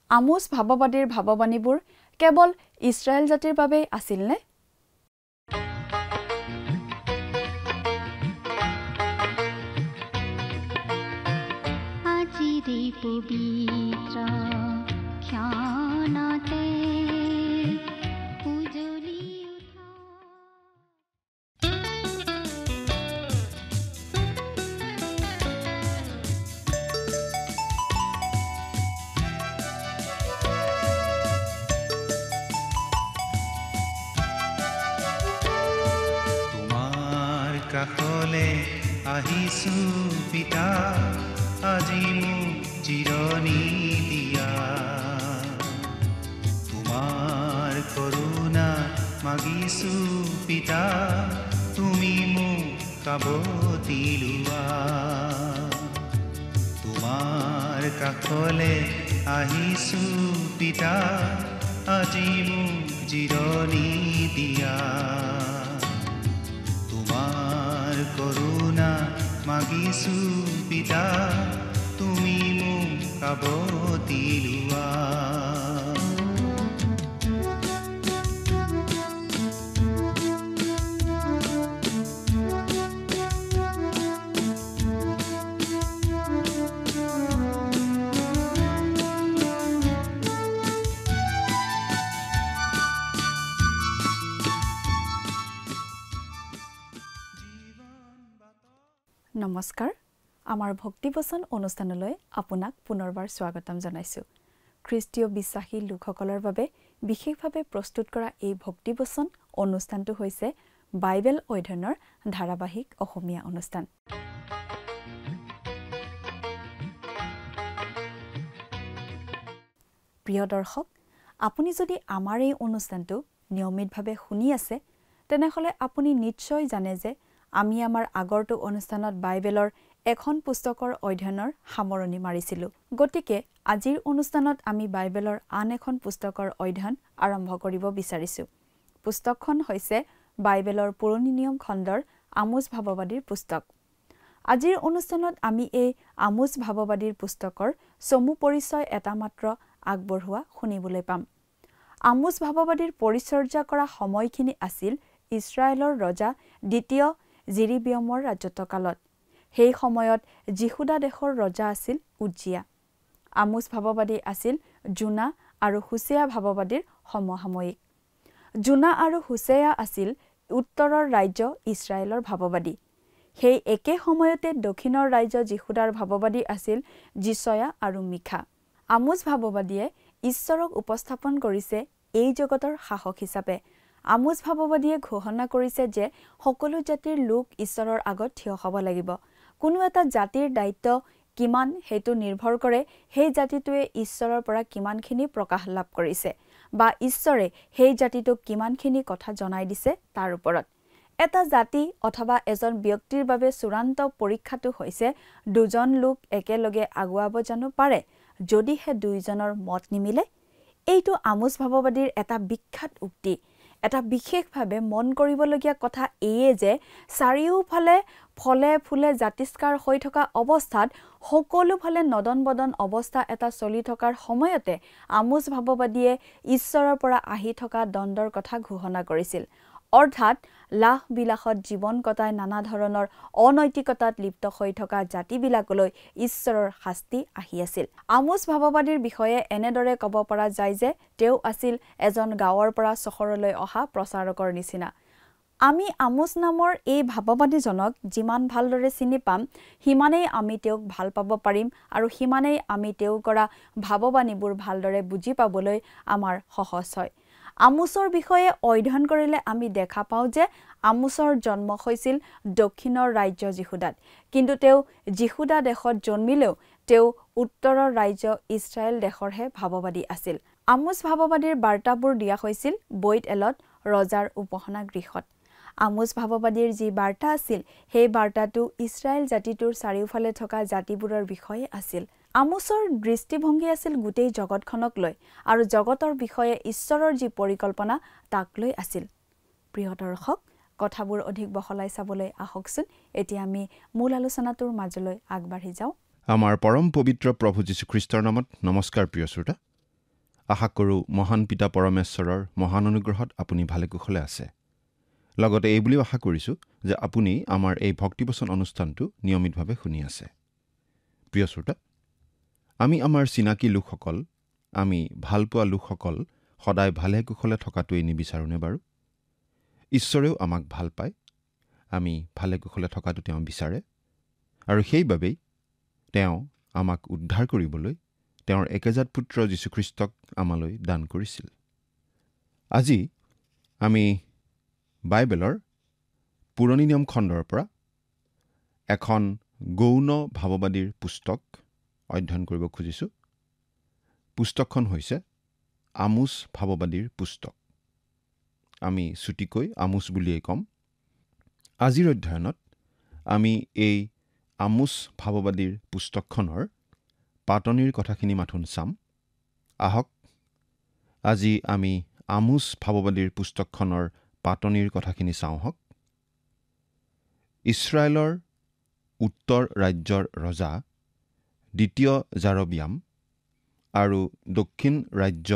আমোছ ভাৱবাদীৰ ভাৱবাণীবোৰ কেৱল ইছৰাইল জাতিৰ বাবেই আছিলনে? কাষলে আহিছো পিতা, আজি মোক জিৰণি দিয়া। তোমাৰ কৰোণা মাগিছো পিতা, তুমি মোক কাবতি লোৱা। তোমাৰ কাষলে আহিছো পিতা, আজি মোক জিৰণি দিয়া। কৰোণা মাগিছো পিতা, তুমি মোক কাবতি লোৱা। নমস্কাৰ, আমাৰ ভক্তিবচন অনুষ্ঠানলৈ আপোনাক পুনৰবাৰ স্বাগতম জনাইছোঁ। খ্ৰীষ্টীয় বিশ্বাসী লোকসকলৰ বাবে বিশেষভাৱে প্ৰস্তুত কৰা এই ভক্তিবচন অনুষ্ঠানটো হৈছে বাইবেল অধ্যয়নৰ ধাৰাবাহিক অসমীয়া অনুষ্ঠান। প্ৰিয় দৰ্শক, আপুনি যদি আমাৰ এই অনুষ্ঠানটো নিয়মিতভাৱে শুনি আছে, তেনেহ'লে আপুনি নিশ্চয় জানে যে আমি আমাৰ আগৰটো অনুষ্ঠানত বাইবেলৰ এখন পুস্তকৰ অধ্যয়নৰ সামৰণি মাৰিছিলোঁ। গতিকে আজিৰ অনুষ্ঠানত আমি বাইবেলৰ আন এখন পুস্তকৰ অধ্যয়ন আৰম্ভ কৰিব বিচাৰিছোঁ। পুস্তকখন হৈছে বাইবেলৰ পুৰণি নিয়ম খণ্ডৰ আমোছ ভাৱবাদীৰ পুস্তক। আজিৰ অনুষ্ঠানত আমি এই আমোছ ভাৱবাদীৰ পুস্তকৰ চমু পৰিচয় এটা মাত্ৰ আগবঢ়োৱা শুনিবলৈ পাম। আমোছ ভাৱবাদীৰ পৰিচৰ্যা কৰা সময়খিনি আছিল ইছৰাইলৰ ৰজা দ্বিতীয় জিৰিবিয়মৰ ৰাজত্বকালত। সেই সময়ত যিহুদা দেশৰ ৰজা আছিল উজ্জিয়া। আমোছ ভাৱবাদী আছিল জোনা আৰু হোছেয়া ভাৱবাদীৰ সমসাময়িক। জোনা আৰু হোছেয়া আছিল উত্তৰৰ ৰাজ্য ইছৰাইলৰ ভাৱবাদী। সেই একে সময়তে দক্ষিণৰ ৰাজ্য যিহুদাৰ ভাৱবাদী আছিল জিছয়া আৰু মিখা। আমোছ ভাৱবাদীয়ে ঈশ্বৰক উপস্থাপন কৰিছে এই জগতৰ শাসক হিচাপে। আমোছ ভাৱবাদীয়ে ঘোষণা কৰিছে যে সকলো জাতিৰ লোক ঈশ্বৰৰ আগত থিয় হ'ব লাগিব। কোনো এটা জাতিৰ দায়িত্ব কিমান সেইটো নিৰ্ভৰ কৰে সেই জাতিটোৱে ঈশ্বৰৰ পৰা কিমানখিনি প্ৰকাশ লাভ কৰিছে বা ঈশ্বৰে সেই জাতিটোক কিমানখিনি কথা জনাই দিছে তাৰ ওপৰত। এটা জাতি অথবা এজন ব্যক্তিৰ বাবে চূড়ান্ত পৰীক্ষাটো হৈছে দুজন লোক একেলগে আগুৱাব জানো পাৰে, যদিহে দুইজনৰ মত নিমিলে। এইটো আমোছ ভাৱবাদীৰ এটা বিখ্যাত উক্তি। এটা বিশেষভাৱে মন কৰিবলগীয়া কথা এইয়ে যে চাৰিওফালে ফলে ফুলে জাতিষ্কাৰ হৈ থকা অৱস্থাত, সকলোফালে নদন বদন অৱস্থা এটা চলি থকাৰ সময়তে আমোছ ভাৱবাদীয়ে ঈশ্বৰৰ পৰা আহি থকা দণ্ডৰ কথা ঘোষণা কৰিছিল। অৰ্থাৎ লাহ বিলাসত জীৱন কটাই নানা ধৰণৰ অনৈতিকতাত লিপ্ত হৈ থকা জাতিবিলাকলৈ ঈশ্বৰৰ শাস্তি আহি আছিল। আমোছ ভাৱবাদীৰ বিষয়ে এনেদৰে ক'ব পৰা যায় যে তেওঁ আছিল এজন গাঁৱৰ পৰা চহৰলৈ অহা প্ৰচাৰকৰ নিচিনা। আমি আমোছ নামৰ এই ভাৱবাদীজনক যিমান ভালদৰে চিনি পাম, সিমানেই আমি তেওঁক ভাল পাব পাৰিম আৰু সিমানেই আমি তেওঁ কৰা ভাৱবাণীবোৰ ভালদৰে বুজি পাবলৈ আমাৰ সহজ হয়। আমোছৰ বিষয়ে অধ্যয়ন কৰিলে আমি দেখা পাওঁ যে আমোছৰ জন্ম হৈছিল দক্ষিণৰ ৰাজ্য যিহুদাত, কিন্তু তেওঁ যিহুদা দেশত জন্মিলেও তেওঁ উত্তৰৰ ৰাজ্য ইছৰাইল দেশৰহে ভাৱবাদী আছিল। আমোছ ভাৱবাদীৰ বাৰ্তাবোৰ দিয়া হৈছিল বৈত এলত ৰজাৰ উপাসনা গৃহত। আমোছ ভাৱবাদীৰ যি বাৰ্তা আছিল, সেই বাৰ্তাটো ইছৰাইল জাতিটোৰ চাৰিওফালে থকা জাতিবোৰৰ বিষয়ে আছিল। আমোছৰ দৃষ্টিভংগী আছিল গোটেই জগতখনক লৈ আৰু জগতৰ বিষয়ে ঈশ্বৰৰ যি পৰিকল্পনা তাক লৈ আছিল। প্ৰিয় দৰ্শক, কথাবোৰ অধিক বহলাই চাবলৈ আহকচোন এতিয়া আমি মূল আলোচনাটোৰ মাজলৈ আগবাঢ়ি যাওঁ। আমাৰ পৰম পবিত্ৰ প্ৰভু যীশুখ্ৰীষ্টৰ নামত নমস্কাৰ প্ৰিয় শ্ৰোতা। আশা কৰোঁ মহান পিতা পৰমেশ্বৰৰ মহান অনুগ্ৰহত আপুনি ভালে কুশলে আছে। লগতে এই বুলিও আশা কৰিছোঁ যে আপুনি আমাৰ এই ভক্তিবচন অনুষ্ঠানটো নিয়মিতভাৱে শুনি আছে। প্ৰিয় শ্ৰোতা, আমি আমাৰ চিনাকি লোকসকল, আমি ভালপোৱা লোকসকল সদায় ভালে কুশলে থকাটোৱেই নিবিচাৰোঁনে বাৰু? ঈশ্বৰেও আমাক ভাল পায়, আমি ভালে কুশলে থকাটো তেওঁ বিচাৰে, আৰু সেইবাবেই তেওঁ আমাক উদ্ধাৰ কৰিবলৈ তেওঁৰ একেজাত পুত্ৰ যীশুখ্ৰীষ্টক আমালৈ দান কৰিছিল। আজি আমি বাইবেলৰ পুৰণি নিয়ম খণ্ডৰ পৰা এখন গৌণ ভাৱবাদীৰ পুস্তক অধ্যয়ন কৰিব খুজিছোঁ। পুস্তকখন হৈছে আমোছ ভাৱবাদীৰ পুস্তক। আমি চুটিকৈ আমোছ বুলিয়েই ক'ম। আজিৰ অধ্যয়নত আমি এই আমোছ ভাৱবাদীৰ পুস্তকখনৰ পাতনিৰ কথাখিনি মাথোন চাম। আহক আজি আমি আমোছ ভাৱবাদীৰ পুস্তকখনৰ পাতনিৰ কথাখিনি চাওঁ হওক। ইছৰাইলৰ উত্তৰ ৰাজ্যৰ ৰজা দ্বিতীয় জাৰবিয়াম আৰু দক্ষিণ ৰাজ্য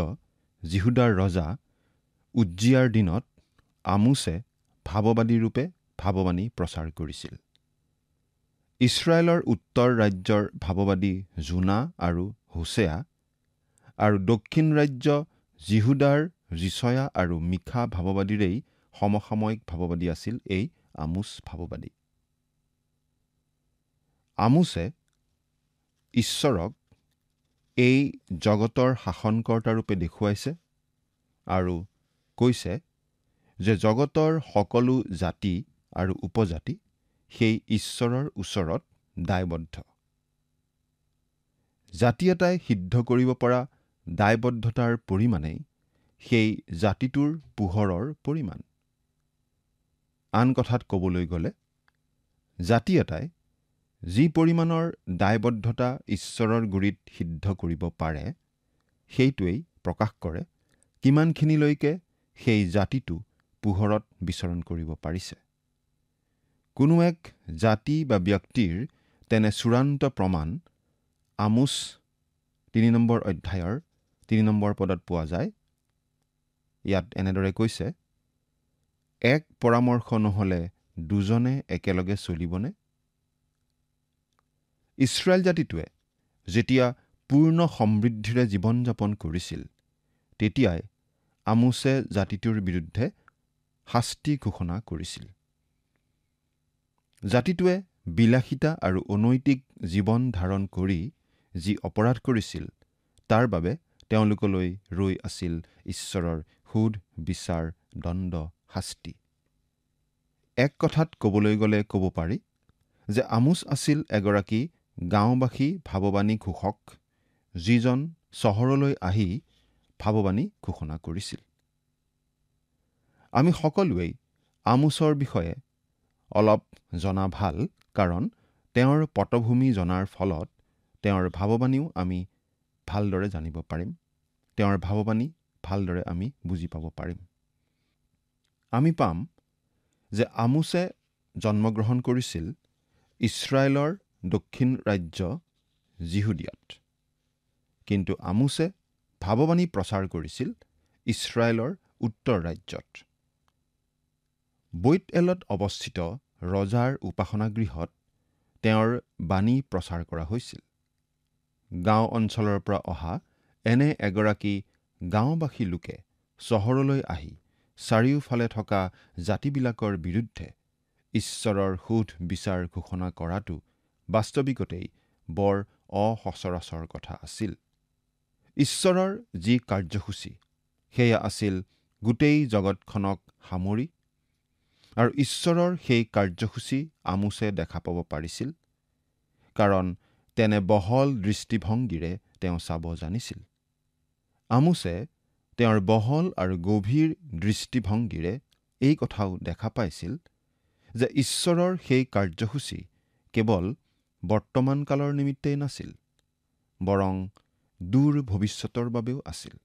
জিহুদাৰ ৰজা উজ্জিয়াৰ দিনত আমোছে ভাৱবাদী ৰূপে ভাৱবাণী প্ৰচাৰ কৰিছিল। ইছৰাইলৰ উত্তৰ ৰাজ্যৰ ভাৱবাদী জোনা আৰু হোছেয়া আৰু দক্ষিণ ৰাজ্য জিহুদাৰ যিচয়া আৰু মিখা ভাৱবাদীৰেই সমসাময়িক ভাৱবাদী আছিল এই আমোছ ভাৱবাদী। আমোছে ঈশ্বৰক এই জগতৰ শাসনকৰ্তা ৰূপে দেখুৱাইছে আৰু কৈছে যে জগতৰ সকলো জাতি আৰু উপজাতি সেই ঈশ্বৰৰ ওচৰত দায়বদ্ধ। জাতি এটাই সিদ্ধ কৰিব পৰা দায়বদ্ধতাৰ পৰিমাণেই সেই জাতিটোৰ পোহৰৰ পৰিমাণ। আন কথাত ক'বলৈ গ'লে, জাতি এটাই যি পৰিমাণৰ দায়বদ্ধতা ঈশ্বৰৰ গুৰিত সিদ্ধ কৰিব পাৰে, সেইটোৱেই প্ৰকাশ কৰে কিমানখিনিলৈকে সেই জাতিটো পোহৰত বিচৰণ কৰিব পাৰিছে। কোনো এক জাতি বা ব্যক্তিৰ তেনে চূড়ান্ত প্ৰমাণ আমোছ ৩ নম্বৰ অধ্যায়ৰ ৩ নম্বৰ পদত পোৱা যায়। ইয়াত এনেদৰে কৈছে, এক পৰামৰ্শ নহ'লে দুজনে একেলগে চলিবনে? ইছৰাইল জাতিটোৱে যেতিয়া পূৰ্ণ সমৃদ্ধিৰে জীৱন যাপন কৰিছিল, তেতিয়াই আমোছে জাতিটোৰ বিৰুদ্ধে শাস্তি ঘোষণা কৰিছিল। জাতিটোৱে বিলাসিতা আৰু অনৈতিক জীৱন ধাৰণ কৰি যি অপৰাধ কৰিছিল, তাৰ বাবে তেওঁলোকলৈ ৰৈ আছিল ঈশ্বৰৰ সুদ বিচাৰ, দণ্ড, শাস্তি। এক কথাত ক'বলৈ গ'লে ক'ব পাৰি যে আমোছ আছিল এগৰাকী গাঁওবাসী ভাৱবাণী ঘোষক, যিজন চহৰলৈ আহি ভাৱবাণী ঘোষণা কৰিছিল। আমি সকলোৱেই আমোছৰ বিষয়ে অলপ জনা ভাল, কাৰণ তেওঁৰ পটভূমি জনাৰ ফলত তেওঁৰ ভাৱবাণীও আমি ভালদৰে জানিব পাৰিম, তেওঁৰ ভাৱবাণী ভালদৰে আমি বুজি পাব পাৰিম। আমি পাম যে আমোছে জন্মগ্ৰহণ কৰিছিল ইছৰাইলৰ দক্ষিণ ৰাজ্য জিহুদিয়াত, কিন্তু আমোছে ভাৱবাণী প্ৰচাৰ কৰিছিল ইছৰাইলৰ উত্তৰ ৰাজ্যত। বৈত-এলত অৱস্থিত ৰজাৰ উপাসনাগৃহত তেওঁৰ বাণী প্ৰচাৰ কৰা হৈছিল। গাঁও অঞ্চলৰ পৰা অহা এনে এগৰাকী গাঁওবাসী লোকে চহৰলৈ আহি চাৰিওফালে থকা জাতিবিলাকৰ বিৰুদ্ধে ঈশ্বৰৰ সুদ বিচাৰ ঘোষণা কৰাটো বাস্তৱিকতেই বৰ অসচৰাচৰ কথা আছিল। ঈশ্বৰৰ যি কাৰ্যসূচী, সেয়া আছিল গোটেই জগতখনক সামৰি, আৰু ঈশ্বৰৰ সেই কাৰ্যসূচী আমোছে দেখা পাব পাৰিছিল, কাৰণ তেনে বহল দৃষ্টিভংগীৰে তেওঁ চাব জানিছিল। আমোছে তেওঁৰ বহল আৰু গভীৰ দৃষ্টিভংগীৰে এই কথাও দেখা পাইছিল যে ঈশ্বৰৰ সেই কাৰ্যসূচী কেৱল বৰ্তমান কালৰ নিমিত্তেই নাছিল, বৰং দূৰ ভৱিষ্যতৰ বাবেও আছিল।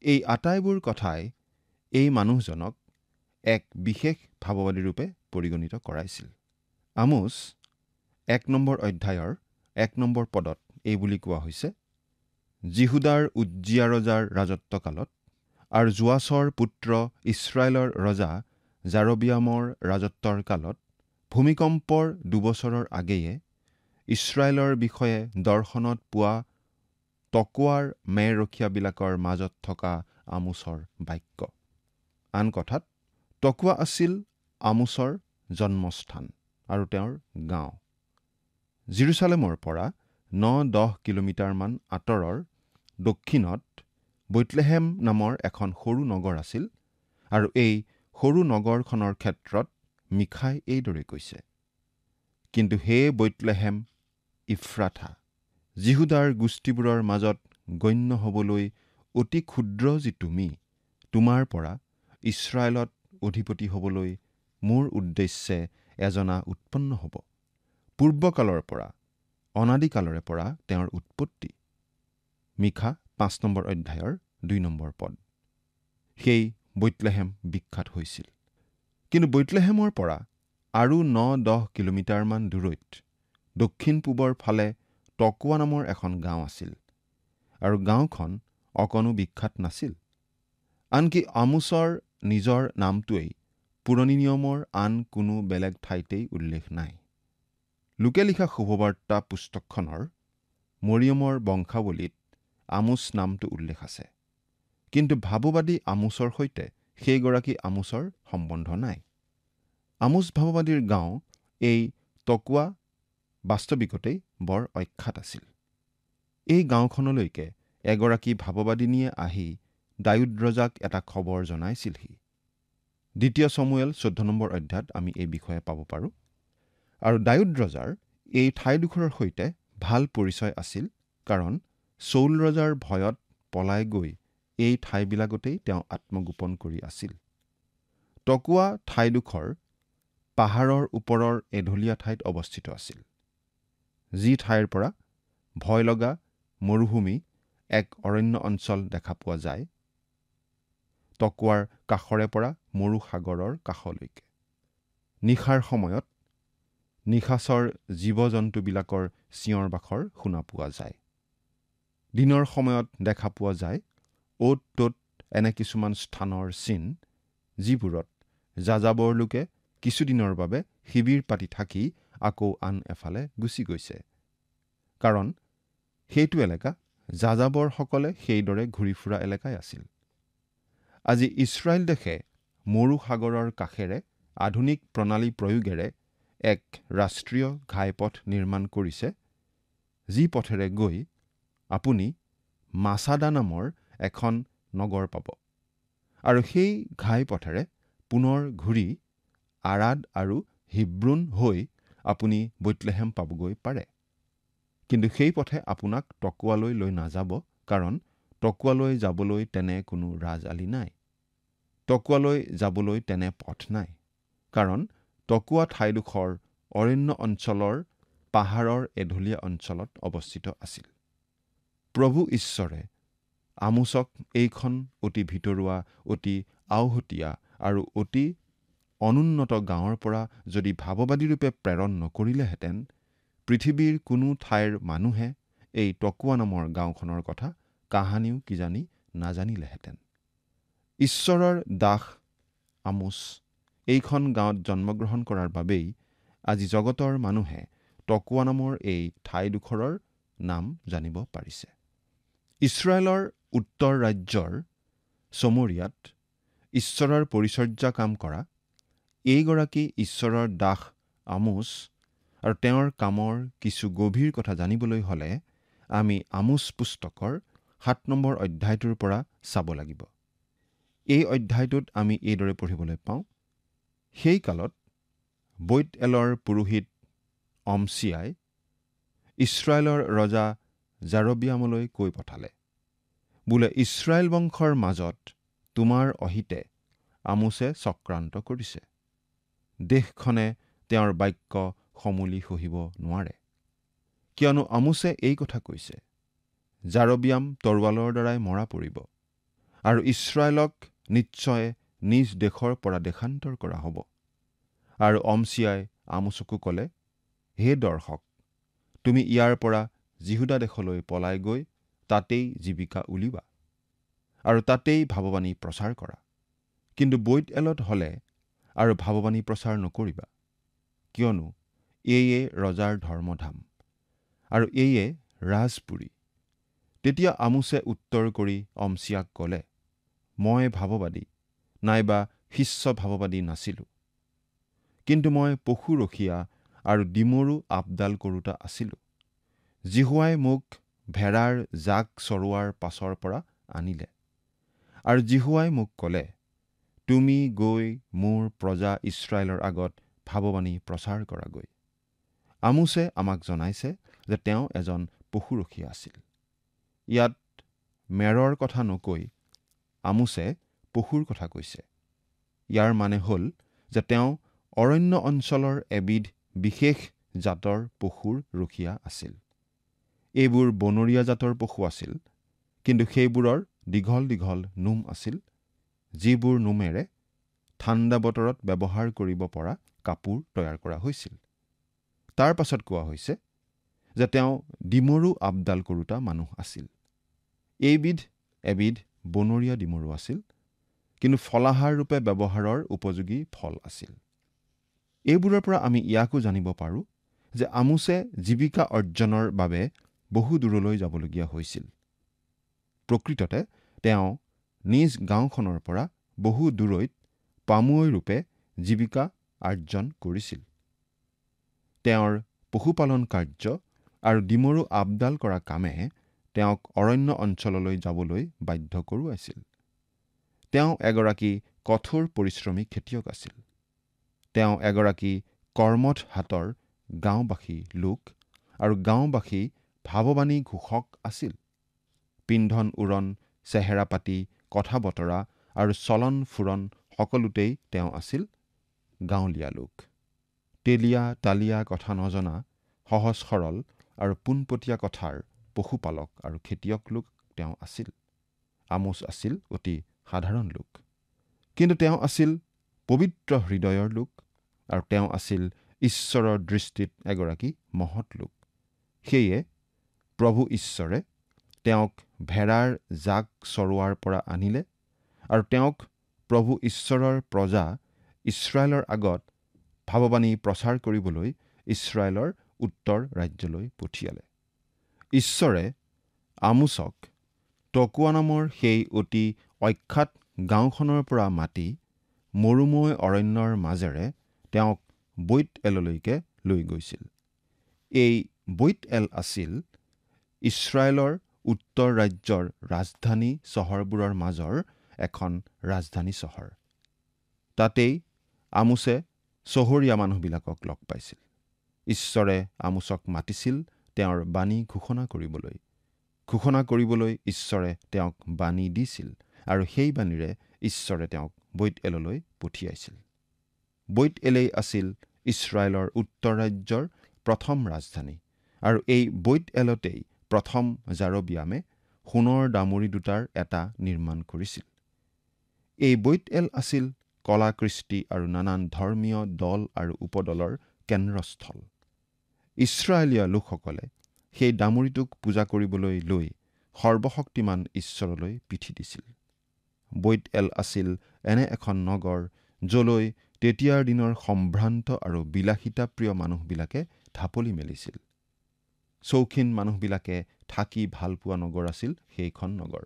এই আটাইবোৰ কথাই এই মানুহজনক এক বিশেষ ভাৱবাদী ৰূপে পৰিগণিত কৰাইছিল। আমোছ ১ নম্বৰ অধ্যায়ৰ ১ নম্বৰ পদত এই বুলি কোৱা হৈছে, জিহুদাৰ উজ্জিয়া ৰজাৰ ৰাজত্বকালত আৰু যোৱাছৰ পুত্ৰ ইছৰাইলৰ ৰজা জাৰবিয়ামৰ ৰাজত্বৰ কালত ভূমিকম্পৰ 2 বছৰৰ আগেয়ে ইছৰাইলৰ বিষয়ে দৰ্শনত পোৱা তকোৱাৰ মেৰখীয়াবিলাকৰ মাজত থকা আমোচৰ বাক্য। আন কথাত তকোৱা আছিল আমোচৰ জন্মস্থান আৰু তেওঁৰ গাঁও। জেৰুচালেমৰ পৰা 9-10 কিলোমিটাৰমান আঁতৰৰ দক্ষিণত বৈতলেহেম নামৰ এখন সৰু নগৰ আছিল আৰু এই সৰু নগৰখনৰ ক্ষেত্ৰত মিখাই এইদৰে কৈছে, কিন্তু হে বৈতলেহেম ইফ্ৰাথা, জিহুদাৰ গোষ্ঠীবোৰৰ মাজত গণ্য হ'বলৈ অতি ক্ষুদ্ৰ যি তুমি, তোমাৰ পৰা ইছৰাইলত অধিপতি হ'বলৈ মোৰ উদ্দেশ্যে এজনা উৎপন্ন হ'ব। পূৰ্বকালৰ পৰা অনাদিকালৰে পৰা তেওঁৰ উৎপত্তি। মিখা 5 নম্বৰ অধ্যায়ৰ 2 নম্বৰ পদ। সেই বৈতলেহেম বিখ্যাত হৈছিল। কিন্তু বৈতলেহেমৰ পৰা আৰু 9-10 কিলোমিটাৰমান দূৰৈত দক্ষিণ পূবৰ ফালে তকোৱা নামৰ এখন গাঁও আছিল আৰু গাঁওখন অকণো বিখ্যাত নাছিল। আনকি আমোচৰ নিজৰ নামটোৱেই পুৰণি নিয়মৰ আন কোনো বেলেগ ঠাইতেই উল্লেখ নাই। লোকে লিখা শুভবাৰ্তা পুস্তকখনৰ মৰিয়মৰ বংশাৱলীত আমোচ নামটো উল্লেখ আছে, কিন্তু ভাৱবাদী আমোচৰ সৈতে সেইগৰাকী আমোচৰ সম্বন্ধ নাই। আমোচ ভাৱবাদীৰ গাঁও এই তকোৱা বাস্তৱিকতেই বৰ অখ্যাত আছিল। এই গাঁওখনলৈকে এগৰাকী ভাৱবাদিনীয়ে আহি দাউদ ৰজাক এটা খবৰ জনাইছিলহি। 2 চমুৱেল 14 নম্বৰ অধ্যায়ত আমি এই বিষয়ে পাব পাৰোঁ। আৰু দাউদ ৰজাৰ এই ঠাইডোখৰৰ সৈতে ভাল পৰিচয় আছিল, কাৰণ চৌল ৰজাৰ ভয়ত পলাই গৈ এই ঠাইবিলাকতেই তেওঁ আত্মগোপন কৰি আছিল। তকোৱা ঠাইডোখৰ পাহাৰৰ ওপৰৰ এঢলীয়া ঠাইত অৱস্থিত আছিল, যি ঠাইৰ পৰা ভয় লগা মৰুভূমি এক অৰণ্য অঞ্চল দেখা পোৱা যায়, তকোৱাৰ কাষৰে পৰা মৰু সাগৰৰ কাষলৈকে। নিশাৰ সময়ত নিশাচৰ জীৱ জন্তুবিলাকৰ চিঞৰ বাখৰ শুনা পোৱা যায়। দিনৰ সময়ত দেখা পোৱা যায় অ'ত ত'ত এনে কিছুমান স্থানৰ চিন, যিবোৰত যাযাবৰ লোকে কিছুদিনৰ বাবে শিবিৰ পাতি থাকি আকৌ আন এফালে গুচি গৈছে, কাৰণ সেইটো এলেকা যাযাবৰসকলে সেইদৰে ঘূৰি ফুৰা এলেকাই আছিল। আজি ইছৰাইল দেশে মৰু সাগৰৰ কাষেৰে আধুনিক প্ৰণালী প্ৰয়োগেৰে এক ৰাষ্ট্ৰীয় ঘাইপথ নিৰ্মাণ কৰিছে, যি পথেৰে গৈ আপুনি মাছাদা নামৰ এখন নগৰ পাব আৰু সেই ঘাইপথেৰে পুনৰ ঘূৰি আৰাদ আৰু হিব্ৰুন হৈ আপুনি বৈতলেহেম পাবগৈ পাৰে। কিন্তু সেই পথে আপোনাক তকোৱালৈ লৈ নাযাব, কাৰণ তকোৱালৈ যাবলৈ তেনে কোনো ৰাজআলি নাই। তকোৱালৈ যাবলৈ তেনে পথ নাই, কাৰণ তকোৱা ঠাইডোখৰ অৰণ্য অঞ্চলৰ পাহাৰৰ এঢলীয়া অঞ্চলত অৱস্থিত আছিল। প্ৰভু ঈশ্বৰে আমোচক এইখন অতি ভিতৰুৱা, অতি আওহতীয়া আৰু অতি অনুন্নত গাঁৱৰ পৰা যদি ভাৱবাদীৰূপে প্ৰেৰণ নকৰিলেহেঁতেন, পৃথিৱীৰ কোনো ঠাইৰ মানুহে এই তকোৱা নামৰ গাঁওখনৰ কথা কাহানিও কিজানি নাজানিলেহেঁতেন। ঈশ্বৰৰ দাস আমোচ এইখন গাঁৱত জন্মগ্ৰহণ কৰাৰ বাবেই আজি জগতৰ মানুহে তকোৱা নামৰ এই ঠাইডোখৰৰ নাম জানিব পাৰিছে। ইছৰাইলৰ উত্তৰ ৰাজ্যৰ চমৰীয়াত ঈশ্বৰৰ পৰিচৰ্যা কাম কৰা এইগৰাকী ঈশ্বৰৰ দাস আমোচ আৰু তেওঁৰ কামৰ কিছু গভীৰ কথা জানিবলৈ হ'লে আমি আমোচ পুস্তকৰ 7 নম্বৰ অধ্যায়টোৰ পৰা চাব লাগিব। এই অধ্যায়টোত আমি এইদৰে পঢ়িবলৈ পাওঁ, সেই কালত বৈত-এলৰ পুৰোহিত অমছিয়াই ইছৰাইলৰ ৰজা জাৰবিয়ামলৈ কৈ পঠালে, বোলে ইছৰাইল বংশৰ মাজত তোমাৰ অহিতে আমোচে চক্ৰান্ত কৰিছে। দেশখনে তেওঁৰ বাক্য সমূলি সহিব নোৱাৰে, কিয়নো আমোচে এই কথা কৈছে, জাৰবিয়াম তৰোৱালৰ দ্বাৰাই মৰা পৰিব আৰু ইছৰাইলক নিশ্চয় নিজ দেশৰ পৰা দেশান্তৰ কৰা হ'ব। আৰু অমছিয়াই আমোচকো ক'লে, হে দৰ্শক, তুমি ইয়াৰ পৰা জিহুদা দেশলৈ পলাই গৈ তাতেই জীৱিকা উলিওৱা আৰু তাতেই ভাৱবাণী প্ৰচাৰ কৰা। কিন্তু বৈত-এলত হ'লে আৰু ভাৱবাণী প্ৰচাৰ নকৰিবা, কিয়নো এয়ে ৰজাৰ ধৰ্মধাম আৰু এয়ে ৰাজপুৰী। তেতিয়া আমোছে উত্তৰ কৰি অমছিয়াক ক'লে, মই ভাৱবাদী নাইবা শিষ্য ভাৱবাদী নাছিলোঁ, কিন্তু মই পশুৰখীয়া আৰু ডিমৰু আপডাল কৰোঁতা আছিলোঁ। জিহুৱাই মোক ভেড়াৰ জাক চৰোৱাৰ পাছৰ পৰা আনিলে আৰু জিহুৱাই মোক ক'লে, তুমি গৈ মোৰ প্ৰজা ইছৰাইলৰ আগত ভাৱবাণী প্ৰচাৰ কৰাগৈ। আমোছে আমাক জনাইছে যে তেওঁ এজন পশুৰখীয়া আছিল। ইয়াত মেৰৰ কথা নকৈ আমোছে পশুৰ কথা কৈছে। ইয়াৰ মানে হ'ল যে তেওঁ অৰণ্য অঞ্চলৰ এবিধ বিশেষ জাতৰ পশুৰ ৰখীয়া আছিল। এইবোৰ বনৰীয়া জাতৰ পশু আছিল, কিন্তু সেইবোৰৰ দীঘল দীঘল নোম আছিল, যিবোৰ নোমেৰে ঠাণ্ডা বতৰত ব্যৱহাৰ কৰিব পৰা কাপোৰ তৈয়াৰ কৰা হৈছিল। তাৰ পাছত কোৱা হৈছে যে তেওঁ ডিমৰু আপডাল কৰোঁতা মানুহ আছিল। এইবিধ এবিধ বনৰীয়া ডিমৰু আছিল, কিন্তু ফলাহাৰ ৰূপে ব্যৱহাৰৰ উপযোগী ফল আছিল। এইবোৰৰ পৰা আমি ইয়াকো জানিব পাৰোঁ যে আমোছে জীৱিকা অৰ্জনৰ বাবে বহু দূৰলৈ যাবলগীয়া হৈছিল। প্ৰকৃততে তেওঁ নিজ গাঁওখনৰ পৰা বহু দূৰৈত পামুৱৈ ৰূপে জীৱিকা আৰ্জন কৰিছিল। তেওঁৰ পশুপালন কাৰ্য আৰু ডিমৰু আপডাল কৰা কামে তেওঁক অৰণ্য অঞ্চললৈ যাবলৈ বাধ্য কৰোৱাইছিল। তেওঁ এগৰাকী কঠোৰ পৰিশ্ৰমী খেতিয়ক আছিল। তেওঁ এগৰাকী কৰ্মঠ হাতৰ গাঁওবাসী লোক আৰু গাঁওবাসী ভাৱবাণী ঘোষক আছিল। পিন্ধন উৰণ, চেহেৰা পাতি, কথা বতৰা আৰু চলন ফুৰণ সকলোতেই তেওঁ আছিল গাঁৱলীয়া লোক। তেলীয়া তালীয়া কথা নজনা, সহজ সৰল আৰু পোনপটীয়া কথাৰ পশুপালক আৰু খেতিয়ক লোক তেওঁ আছিল। আমোছ আছিল অতি সাধাৰণ লোক, কিন্তু তেওঁ আছিল পবিত্ৰ হৃদয়ৰ লোক আৰু তেওঁ আছিল ঈশ্বৰৰ দৃষ্টিত এগৰাকী মহৎ লোক। সেয়ে প্ৰভু ঈশ্বৰে তেওঁক ভেড়াৰ জাক চৰোৱাৰ পৰা আনিলে আৰু তেওঁক প্ৰভু ঈশ্বৰৰ প্ৰজা ইছৰাইলৰ আগত ভাৱবাণী প্ৰচাৰ কৰিবলৈ ইছৰাইলৰ উত্তৰ ৰাজ্যলৈ পঠিয়ালে। ঈশ্বৰে আমোছক টকোৱা নামৰ সেই অতি অখ্যাত গাঁওখনৰ পৰা মাতি মৰুময় অৰণ্যৰ মাজেৰে তেওঁক বৈত-এললৈকে লৈ গৈছিল। এই বৈত-এল আছিল ইছৰাইলৰ উত্তৰ ৰাজ্যৰ ৰাজধানী চহৰবোৰৰ মাজৰ এখন ৰাজধানী চহৰ। তাতেই আমোছে চহৰীয়া মানুহবিলাকক লগ পাইছিল। ঈশ্বৰে আমোছক মাতিছিল তেওঁৰ বাণী ঘোষণা কৰিবলৈ ঈশ্বৰে তেওঁক বাণী দিছিল আৰু সেই বাণীৰে ঈশ্বৰে তেওঁক বৈত-এললৈ পঠিয়াইছিল। বৈত-এলেই আছিল ইছৰাইলৰ উত্তৰ ৰাজ্যৰ প্ৰথম ৰাজধানী আৰু এই বৈত-এলতেই প্ৰথম জাৰবিয়ামে সোণৰ ডামুৰী দুটাৰ এটা নিৰ্মাণ কৰিছিল। এই বৈত-এল আছিল কলা-কৃষ্টি আৰু নানান ধৰ্মীয় দল আৰু উপদলৰ কেন্দ্ৰস্থল। ইছৰাইলীয় লোকসকলে সেই ডামুৰীটোক পূজা কৰিবলৈ লৈ সৰ্বশক্তিমান ঈশ্বৰলৈ পিঠি দিছিল। বৈত-এল আছিল এনে এখন নগৰ যলৈ তেতিয়াৰ দিনৰ সম্ভ্ৰান্ত আৰু বিলাসিতাপ্ৰিয় মানুহবিলাকে ঢাপলি মেলিছিল। চৌখিন মানুহবিলাকে থাকি ভালপোৱা নগৰ আছিল সেইখন নগৰ।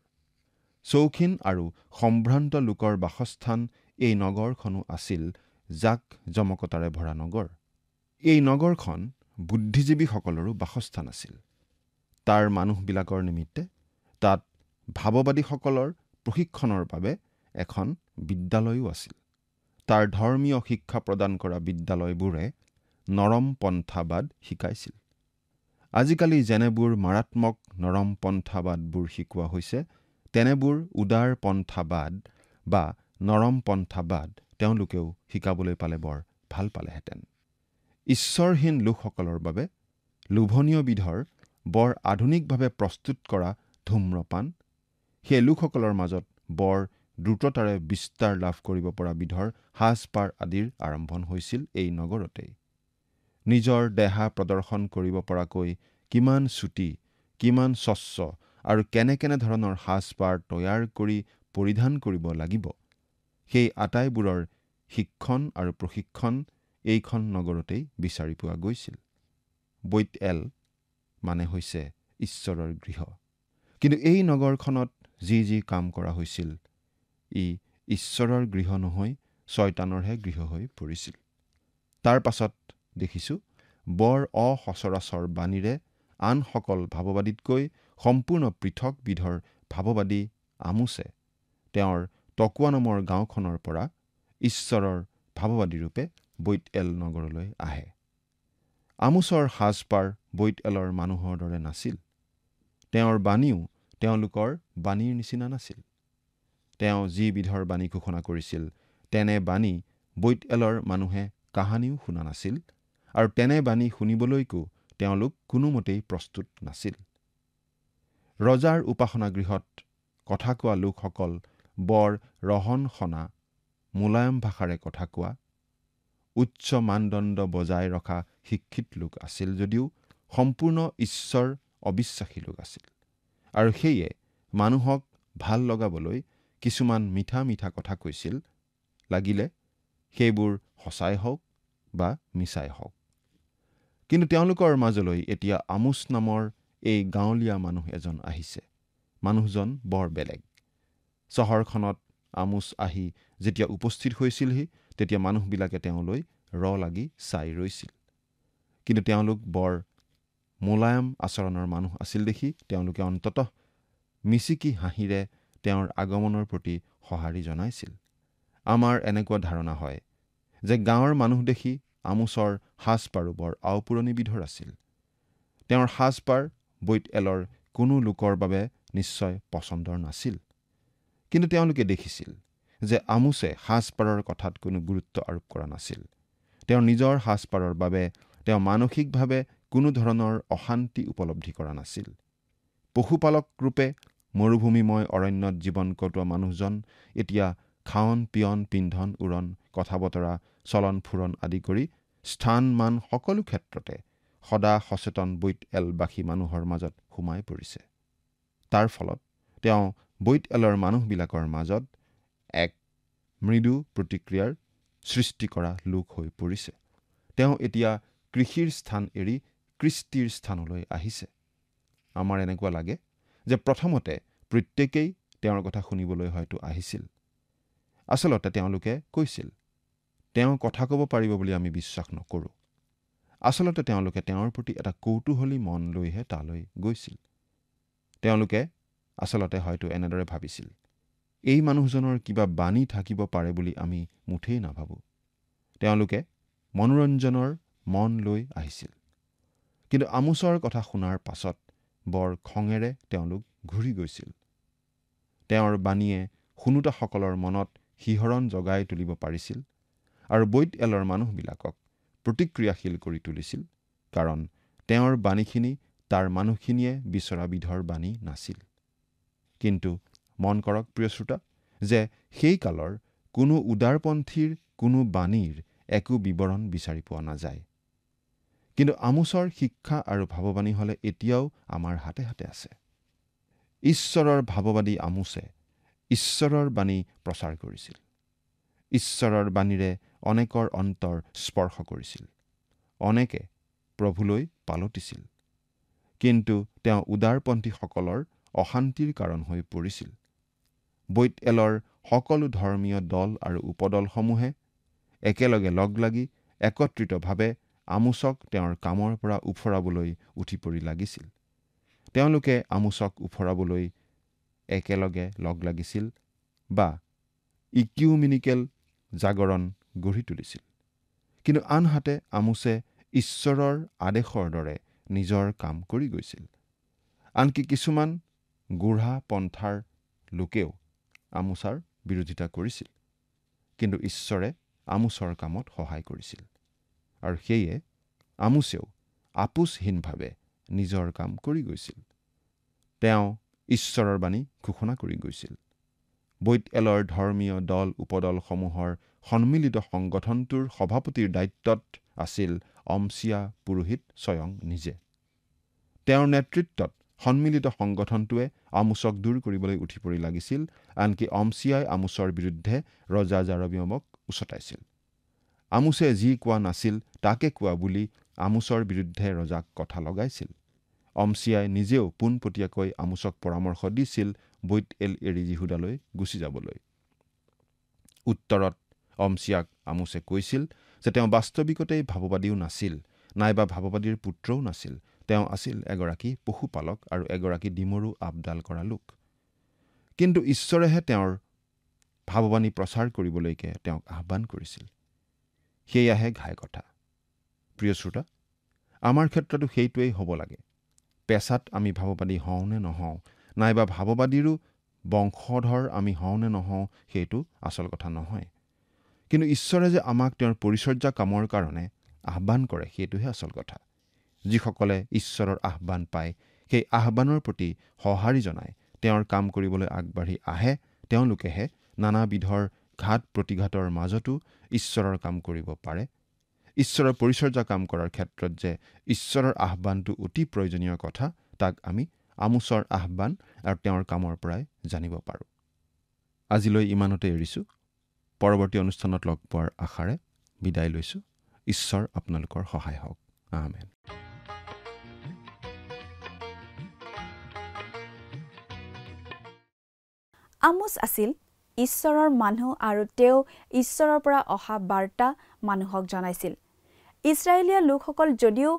চৌখিন আৰু সম্ভ্ৰান্ত লোকৰ বাসস্থান এই নগৰখনো আছিল জাক-জমকতাৰে ভৰা নগৰ। এই নগৰখন বুদ্ধিজীৱীসকলৰো বাসস্থান আছিল। তাৰ মানুহবিলাকৰ নিমিত্তে তাত ভাৱবাদীসকলৰ প্ৰশিক্ষণৰ বাবে এখন বিদ্যালয়ো আছিল। তাৰ ধৰ্মীয় শিক্ষা প্ৰদান কৰা বিদ্যালয়বোৰে নৰম পন্থাবাদ শিকাইছিল। আজিকালি যেনেবোৰ মাৰাত্মক নৰম পন্থাবাদবোৰ শিকোৱা হৈছে, তেনেবোৰ উদাৰ পন্থাবাদ বা নৰম পন্থাবাদ তেওঁলোকেও শিকাবলৈ পালে বৰ ভাল পালেহেঁতেন। ঈশ্বৰহীন লোকসকলৰ বাবে লোভনীয় বিধৰ বৰ আধুনিকভাৱে প্ৰস্তুত কৰা ধূম্ৰপান, সেই লোকসকলৰ মাজত বৰ দ্ৰুততাৰে বিস্তাৰ লাভ কৰিব পৰা বিধৰ সাজপাৰ আদিৰ আৰম্ভণ হৈছিল এই নগৰতেই। নিজৰ দেহা প্ৰদৰ্শন কৰিব পৰাকৈ কিমান চুটি, কিমান স্বচ্ছ আৰু কেনে ধৰণৰ সাজপাৰ তৈয়াৰ কৰি পৰিধান কৰিব লাগিব, সেই আটাইবোৰৰ শিক্ষণ আৰু প্ৰশিক্ষণ এইখন নগৰতেই বিচাৰি পোৱা গৈছিল। বৈত-এল মানে হৈছে ঈশ্বৰৰ গৃহ। কিন্তু এই নগৰখনত যি কাম কৰা হৈছিল, ই ঈশ্বৰৰ গৃহ নহয়, শয়তানৰহে গৃহ হৈ পৰিছিল। তাৰ পাছত দেখিছোঁ, বৰ অসচৰাচৰ বাণীৰে আনসকল ভাৱবাদীতকৈ সম্পূৰ্ণ পৃথক বিধৰ ভাৱবাদী আমোছে তেওঁৰ টকোৱা নামৰ গাঁওখনৰ পৰা ঈশ্বৰৰ ভাৱবাদী ৰূপে বৈত-এল নগৰলৈ আহে। আমোছৰ সাজপাৰ বৈত-এলৰ মানুহৰ দৰে নাছিল। তেওঁৰ বাণীও তেওঁলোকৰ বাণীৰ নিচিনা নাছিল। তেওঁ যি বিধৰ বাণী ঘোষণা কৰিছিল, তেনে বাণী বৈত-এলৰ মানুহে কাহানিও শুনা নাছিল, আৰু তেনে বাণী শুনিবলৈকো তেওঁলোক কোনোমতেই প্ৰস্তুত নাছিল। ৰজাৰ উপাসনা গৃহত কথা কোৱা লোকসকল বৰ ৰহন সনা, মোলায়ম ভাষাৰে কথা কোৱা, উচ্চ মানদণ্ড বজাই ৰখা শিক্ষিত লোক আছিল যদিও সম্পূৰ্ণ ঈশ্বৰ অবিশ্বাসী লোক আছিল। আৰু সেয়ে মানুহক ভাল লগাবলৈ কিছুমান মিঠা কথা কৈছিল, লাগিলে সেইবোৰ সঁচাই হওক বা মিছাই হওক। কিন্তু তেওঁলোকৰ মাজলৈ এতিয়া আমোছ নামৰ এই গাঁৱলীয়া মানুহ এজন আহিছে। মানুহজন বৰ বেলেগ। চহৰখনত আমোছ আহি যেতিয়া উপস্থিত হৈছিলহি, তেতিয়া মানুহবিলাকে তেওঁলৈ লাগি চাই ৰৈছিল। কিন্তু তেওঁলোক বৰ মোলায়ম আচৰণৰ মানুহ আছিল দেখি তেওঁলোকে অন্ততঃ মিচিকি হাঁহিৰে তেওঁৰ আগমনৰ প্ৰতি সঁহাৰি জনাইছিল। আমাৰ এনেকুৱা ধাৰণা হয় যে গাঁৱৰ মানুহ দেখি আমোছৰ সাজপাৰো বৰ আওপুৰণি বিধৰ আছিল। তেওঁৰ সাজপাৰ বৈত-এলৰ কোনো লোকৰ বাবে নিশ্চয় পচন্দৰ নাছিল। কিন্তু তেওঁলোকে দেখিছিল যে আমোছে সাজপাৰৰ কথাত কোনো গুৰুত্ব আৰোপ কৰা নাছিল। তেওঁৰ নিজৰ সাজপাৰৰ বাবে তেওঁ মানসিকভাৱে কোনো ধৰণৰ অশান্তি উপলব্ধি কৰা নাছিল। পশুপালক ৰূপে মৰুভূমিময় অৰণ্যত জীৱন কটোৱা মানুহজন এতিয়া খাৱন পিয়ন, পিন্ধন উৰণ, কথা বতৰা, চলন ফুৰণ আদি কৰি স্থান মান সকলো ক্ষেত্ৰতে সদা সচেতন বৈত-এলবাসী মানুহৰ মাজত সোমাই পৰিছে। তাৰ ফলত তেওঁ বৈত-এলৰ মানুহবিলাকৰ মাজত এক মৃদু প্ৰতিক্ৰিয়াৰ সৃষ্টি কৰা লোক হৈ পৰিছে। তেওঁ এতিয়া কৃষিৰ স্থান এৰি কৃষ্টিৰ স্থানলৈ আহিছে। আমাৰ এনেকুৱা লাগে যে প্ৰথমতে প্ৰত্যেকেই তেওঁৰ কথা শুনিবলৈ হয়তো আহিছিল। আচলতে তেওঁলোকে কৈছিল, তেওঁ কথা ক'ব পাৰিব বুলি আমি বিশ্বাস নকৰোঁ। আচলতে তেওঁলোকে তেওঁৰ প্ৰতি এটা কৌতূহলী মন লৈহে তালৈ গৈছিল। তেওঁলোকে আচলতে হয়তো এনেদৰে ভাবিছিল, এই মানুহজনৰ কিবা বাণী থাকিব পাৰে বুলি আমি মুঠেই নাভাবোঁ। তেওঁলোকে মনোৰঞ্জনৰ মন লৈ আহিছিল। কিন্তু আমোছৰ কথা শুনাৰ পাছত বৰ খঙেৰে তেওঁলোক ঘূৰি গৈছিল। তেওঁৰ বাণীয়ে শুনোতাসকলৰ মনত শিহৰণ জগাই তুলিব পাৰিছিল আৰু বৈত-এলৰ মানুহবিলাকক প্ৰতিক্ৰিয়াশীল কৰি তুলিছিল, কাৰণ তেওঁৰ বাণীখিনি তাৰ মানুহখিনিয়ে বিচৰা বিধৰ বাণী নাছিল। কিন্তু মন কৰক প্ৰিয় শ্ৰোতা, যে সেই কালৰ কোনো উদাৰপন্থীৰ কোনো বাণীৰ একো বিৱৰণ বিচাৰি পোৱা নাযায়। কিন্তু আমোছৰ শিক্ষা আৰু ভাৱবাণী হ'লে এতিয়াও আমাৰ হাতে হাতে আছে। ঈশ্বৰৰ ভাৱবাদী আমোছে ঈশ্বৰৰ বাণী প্ৰচাৰ কৰিছিল। ঈশ্বৰৰ বাণীৰে অনেকৰ অন্তৰ স্পৰ্শ কৰিছিল। অনেকে প্ৰভুলৈ পালতিছিল। কিন্তু তেওঁ উদাৰপন্থীসকলৰ অশান্তিৰ কাৰণ হৈ পৰিছিল। বৈত-এলৰ সকলো ধৰ্মীয় দল আৰু উপদলসমূহে একেলগে লগ লাগি একত্ৰিতভাৱে আমোছক তেওঁৰ কামৰ পৰা উফৰাবলৈ উঠি পৰি লাগিছিল। তেওঁলোকে আমোছক উফৰাবলৈ একেলগে লগ লাগিছিল বা ইকিউমেনিকেল জাগৰণ গঢ়ি তুলিছিল। কিন্তু আনহাতে আমোছে ঈশ্বৰৰ আদেশৰ দৰে নিজৰ কাম কৰি গৈছিল। আনকি কিছুমান গোঢ়া পন্থাৰ লোকেও আমোছৰ বিৰোধিতা কৰিছিল। কিন্তু ঈশ্বৰে আমোছৰ কামত সহায় কৰিছিল। আৰু সেয়ে আমোছেও আপোচহীনভাৱে নিজৰ কাম কৰি গৈছিল। তেওঁ ঈশ্বৰৰ বাণী ঘোষণা কৰি গৈছিল। বৈত-এলৰ ধৰ্মীয় দল উপদলসমূহৰ সন্মিলিত সংগঠনটোৰ সভাপতিৰ দায়িত্বত আছিল অমছিয়া পুৰোহিত স্বয়ং নিজে। তেওঁৰ নেতৃত্বত সন্মিলিত সংগঠনটোৱে আমোচক দূৰ কৰিবলৈ উঠি পৰি লাগিছিল। আনকি অমছিয়াই আমোচৰ বিৰুদ্ধে ৰজা জাৰবিয়মক উচতাইছিল। আমোচে যি কোৱা নাছিল তাকে কোৱা বুলি আমোচৰ বিৰুদ্ধে ৰজাক কথা লগাইছিল। অমছিয়াই নিজেও পোনপটীয়াকৈ আমোচক পৰামৰ্শ দিছিল বৈত এল এৰি যিহুদালৈ গুচি যাবলৈ। উত্তৰত অমছিয়াক আমোচে কৈছিল যে তেওঁ বাস্তৱিকতেই ভাৱবাদীও নাছিল, নাইবা ভাৱবাদীৰ পুত্ৰও নাছিল। তেওঁ আছিল এগৰাকী পশুপালক আৰু এগৰাকী ডিমৰু আপডাল কৰা লোক। কিন্তু ঈশ্বৰেহে তেওঁৰ ভাৱবাণী প্ৰচাৰ কৰিবলৈকে তেওঁক আহ্বান কৰিছিল। সেয়াহে ঘাই কথা। প্ৰিয় শ্ৰোতা, আমাৰ ক্ষেত্ৰতো সেইটোৱেই হ'ব লাগে। পেছাত আমি ভাৱবাদী হওঁ নে নহওঁ, নাইবা ভাৱবাদীৰো বংশধৰ আমি হওঁ নে নহওঁ, সেইটো আচল কথা নহয়। কিন্তু ঈশ্বৰে যে আমাক তেওঁৰ পৰিচৰ্যা কামৰ কাৰণে আহ্বান কৰে, সেইটোহে আচল কথা। যিসকলে ঈশ্বৰৰ আহ্বান পায়, সেই আহ্বানৰ প্ৰতি সঁহাৰি জনাই তেওঁৰ কাম কৰিবলৈ আগবাঢ়ি আহে, তেওঁলোকেহে নানাবিধৰ ঘাত প্ৰতিঘাতৰ মাজতো ঈশ্বৰৰ কাম কৰিব পাৰে। ঈশ্বৰৰ পৰিচৰ্যা কাম কৰাৰ ক্ষেত্ৰত যে ঈশ্বৰৰ আহ্বানটো অতি প্ৰয়োজনীয় কথা, তাক আমি আমোচৰ আহ্বান আৰু তেওঁৰ কামৰ পৰাই জানিব পাৰোঁ। আজিলৈ ইমানতে এৰিছোঁ। পৰৱৰ্তী অনুষ্ঠানত লগ পোৱাৰ আশাৰে বিদায় লৈছোঁ। ঈশ্বৰ আপোনালোকৰ সহায় হওক। আমেন। আমোচ আছিল ঈশ্বৰৰ মানুহ আৰু তেওঁ ঈশ্বৰৰ পৰা অহা বাৰ্তা মানুহক জনাইছিল। ইছৰাইলীয়া লোকসকল যদিও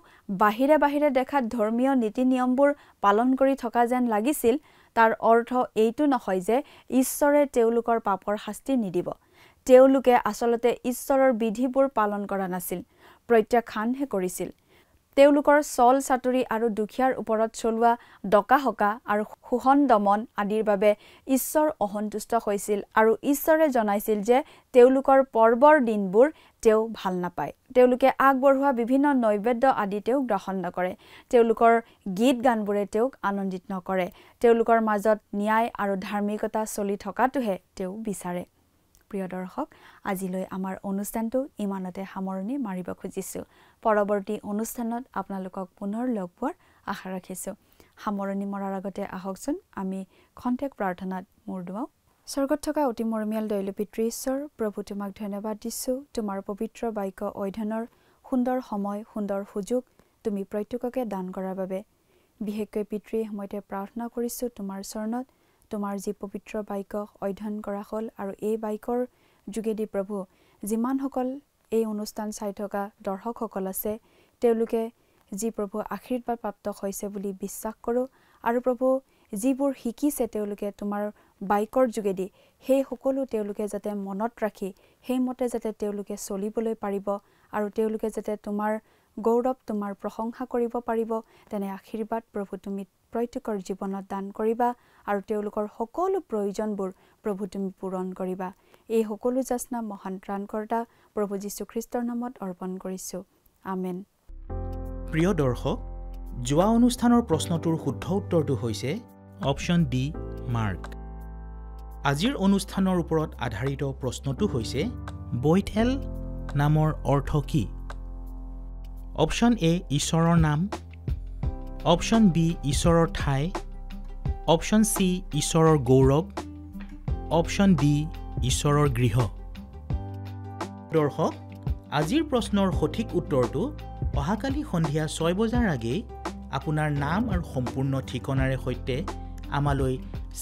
বাহিৰে বাহিৰে দেখাত ধৰ্মীয় নীতি নিয়মবোৰ পালন কৰি থকা যেন লাগিছিল, তাৰ অৰ্থ এইটো নহয় যে ঈশ্বৰে তেওঁলোকৰ পাপৰ শাস্তি নিদিব। তেওঁলোকে আচলতে ঈশ্বৰৰ বিধিবোৰ পালন কৰা নাছিল, প্ৰত্যাখ্যানহে কৰিছিল। তেওঁলোকৰ চল চাতুৰি আৰু দুখীয়াৰ ওপৰত চলোৱা ডকাহকা আৰু শোষণ দমন আদিৰ বাবে ঈশ্বৰ অসন্তুষ্ট হৈছিল আৰু ঈশ্বৰে জনাইছিল যে তেওঁলোকৰ পৰ্বৰ দিনবোৰ তেওঁ ভাল নাপায়। তেওঁলোকে আগবঢ়োৱা বিভিন্ন নৈবেদ্য আদি তেওঁক গ্ৰহণ নকৰে। তেওঁলোকৰ গীত গানবোৰে তেওঁক আনন্দিত নকৰে। তেওঁলোকৰ মাজত ন্যায় আৰু ধাৰ্মিকতা চলি থকাটোহে তেওঁ বিচাৰে। প্ৰিয় দৰ্শক, আজিলৈ আমাৰ অনুষ্ঠানটো ইমানতে সামৰণি মাৰিব খুজিছোঁ। পৰৱৰ্তী অনুষ্ঠানত আপোনালোকক পুনৰ লগ পোৱাৰ আশা ৰাখিছোঁ। সামৰণি মৰাৰ আগতে আহকচোন আমি খন্তেক প্ৰাৰ্থনাত মূৰ দুৱাওঁ। স্বৰ্গত থকা অতি মৰমীয়াল দয়ালু পিতৃ ঈশ্বৰ, প্ৰভু তোমাক ধন্যবাদ দিছোঁ। তোমাৰ পবিত্ৰ বাক্য অধ্যয়নৰ সুন্দৰ সময়, সুন্দৰ সুযোগ তুমি প্ৰত্যেককে দান কৰাৰ বাবে। বিশেষকৈ পিতৃ সময়তে প্ৰাৰ্থনা কৰিছোঁ তোমাৰ চৰণত, তোমাৰ যি পবিত্ৰ বাক্য অধ্যয়ন কৰা হ'ল আৰু এই বাক্যৰ যোগেদি প্ৰভু যিমানসকল এই অনুষ্ঠান চাই থকা দৰ্শকসকল আছে, তেওঁলোকে যি প্ৰভু আশীৰ্বাদ প্ৰাপ্ত হৈছে বুলি বিশ্বাস কৰোঁ। আৰু প্ৰভু যিবোৰ শিকিছে তেওঁলোকে তোমাৰ বাক্যৰ যোগেদি, সেই সকলো তেওঁলোকে যাতে মনত ৰাখি সেইমতে যাতে তেওঁলোকে চলিবলৈ পাৰিব আৰু তেওঁলোকে যাতে তোমাৰ গৌৰৱ, তোমাৰ প্ৰশংসা কৰিব পাৰিব, তেনে আশীৰ্বাদ প্ৰভু তুমি প্ৰত্যেকৰ জীৱনত দান কৰিবা আৰু তেওঁলোকৰ সকলো প্ৰয়োজনবোৰ প্ৰভু তুমি পূৰণ কৰিবা। এই সকলো যাচনা মহান ত্ৰাণকৰ্তা প্ৰভু যীশুখ্ৰীষ্টৰ নামত অৰ্পণ কৰিছোঁ। আমেন। প্ৰিয় দৰ্শক, যোৱা অনুষ্ঠানৰ প্ৰশ্নটোৰ শুদ্ধ উত্তৰটো হৈছে অপশ্যন ডি, মাৰ্ক। আজিৰ অনুষ্ঠানৰ ওপৰত আধাৰিত প্ৰশ্নটো হৈছে বৈথেল নামৰ অৰ্থ কি? অপশ্যন এ ঈশ্বৰৰ নাম, অপশ্যন বি ঈশ্বৰৰ ঠাই, অপশ্যন চি ঈশ্বৰৰ গৌৰৱ, অপশ্যন ডি ঈশ্বৰৰ গৃহ। দৰ্শক, আজিৰ প্ৰশ্নৰ সঠিক উত্তৰটো অহাকালি সন্ধিয়া 6 বজাৰ আগেয়ে আপোনাৰ নাম আৰু সম্পূৰ্ণ ঠিকনাৰে সৈতে আমালৈ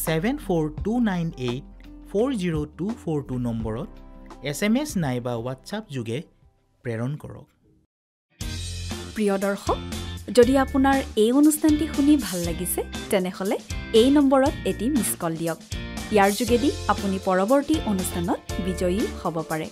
7429840242 নম্বৰত SMS নাইবা হোৱাটছআপ যোগে প্ৰেৰণ কৰক। প্ৰিয় দৰ্শক, যদি আপোনাৰ এই অনুষ্ঠানটি শুনি ভাল লাগিছে তেনেহ'লে এই নম্বৰত এটি মিছ কল দিয়ক। ইয়াৰ যোগেদি আপুনি পৰৱৰ্তী অনুষ্ঠানত বিজয়ী হ'ব পাৰে।